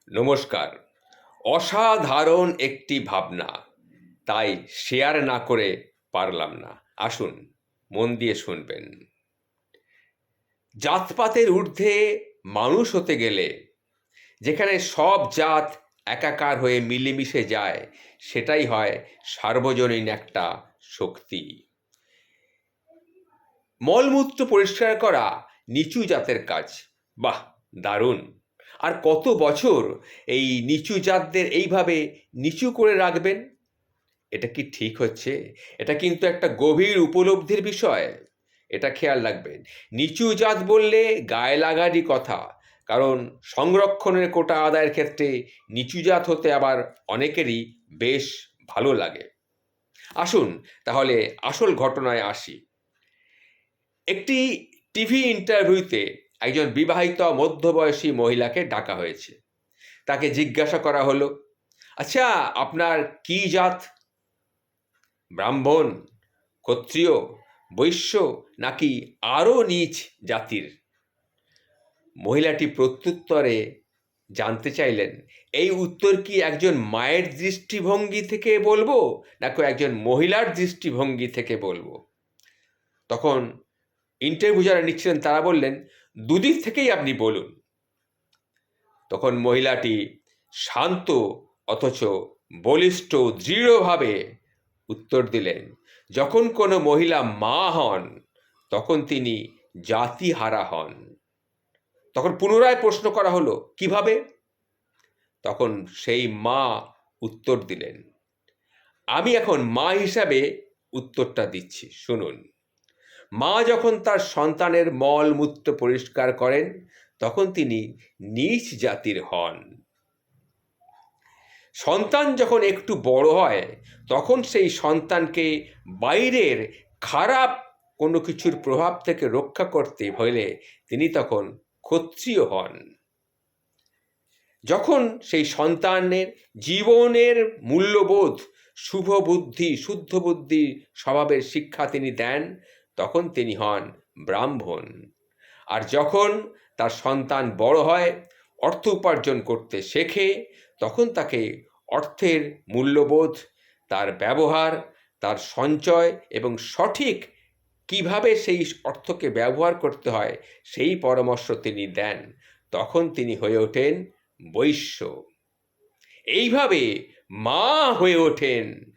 নমস্কার। অসাধারণ একটি ভাবনা, তাই শেয়ার না করে পারলাম না। আসুন, মন দিয়ে শুনবেন। জাতপাতের ঊর্ধ্বে মানুষ হতে গেলে যেখানে সব জাত একাকার হয়ে মিলেমিশে যায়, সেটাই হয় সার্বজনীন একটা শক্তি। মলমূত্র পরিষ্কার করা নিচু জাতের কাজ। বাহ, দারুণ! আর কত বছর এই নিচু জাতদের এইভাবে নিচু করে রাখবেন? এটা কি ঠিক হচ্ছে? এটা কিন্তু একটা গভীর উপলব্ধির বিষয়। এটা খেয়াল রাখবেন। নিচু জাত বললে গায়ে লাগারই কথা। কারণ সংরক্ষণের কোটা আদায়ের ক্ষেত্রে নিচু জাত হতে আবার অনেকেরই বেশ ভালো লাগে। আসুন তাহলে আসল ঘটনায় আসি। একটি টিভি ইন্টারভিউতে একজন বিবাহিত মধ্যবয়সী মহিলাকে ডাকা হয়েছে। তাকে জিজ্ঞাসা করা হলো, আচ্ছা, আপনার কি জাত? ব্রাহ্মণ, ক্ষত্রিয়, বৈশ্য, নাকি আরও নীচ জাতির? মহিলাটি প্রত্যুত্তরে জানতে চাইলেন, এই উত্তর কি একজন মায়ের দৃষ্টিভঙ্গি থেকে বলবো, নাকি একজন মহিলার দৃষ্টিভঙ্গি থেকে বলবো? তখন ইন্টারভিউ যারা নিচ্ছিলেন তারা বললেন, দুদিক থেকেই আপনি বলুন। তখন মহিলাটি শান্ত অথচ বলিষ্ঠ দৃঢ়ভাবে উত্তর দিলেন, যখন কোনো মহিলা মা হন তখন তিনি জাতিহারা হন। তখন পুনরায় প্রশ্ন করা হলো, কিভাবে? তখন সেই মা উত্তর দিলেন, আমি এখন মা হিসাবে উত্তরটা দিচ্ছি, শুনুন। মা যখন তার সন্তানের মলমূত্র পরিষ্কার করেন তখন তিনি নীচ জাতির হন। সন্তান যখন একটু বড় হয় তখন সেই সন্তানকে বাইরের খারাপ কোনো কিছুর প্রভাব থেকে রক্ষা করতে হলে তিনি তখন ক্ষত্রিয় হন। যখন সেই সন্তানের জীবনের মূল্যবোধ, শুভ বুদ্ধি, শুদ্ধ বুদ্ধি স্বভাবের শিক্ষা তিনি দেন, তখন তিনি হন ব্রাহ্মণ। আর যখন তার সন্তান বড় হয়, অর্থ উপার্জন করতে শেখে, তখন তাকে অর্থের মূল্যবোধ, তার ব্যবহার, তার সঞ্চয় এবং সঠিক কিভাবে সেই অর্থকে ব্যবহার করতে হয় সেই পরামর্শ তিনি দেন। তখন তিনি হয়ে ওঠেন বৈশ্য। এইভাবে মা হয়ে ওঠেন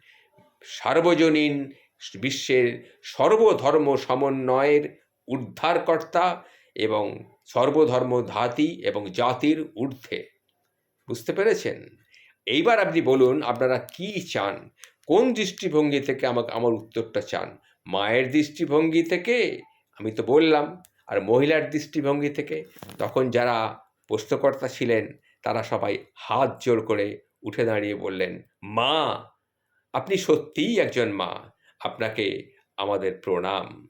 সার্বজনীন বিশ্বের সর্বধর্ম সমন্বয়ের উদ্ধারকর্তা এবং সর্বধর্ম ধাতি এবং জাতির ঊর্ধ্বে। বুঝতে পেরেছেন? এইবার আপনি বলুন, আপনারা কি চান? কোন দৃষ্টিভঙ্গি থেকে আমার উত্তরটা চান? মায়ের দৃষ্টিভঙ্গি থেকে, আমি তো বললাম, আর মহিলার দৃষ্টিভঙ্গি থেকে? তখন যারা প্রশ্নকর্তা ছিলেন তারা সবাই হাত জোড় করে উঠে দাঁড়িয়ে বললেন, মা, আপনি সত্যিই একজন মা, আপনাকে আমাদের প্রণাম।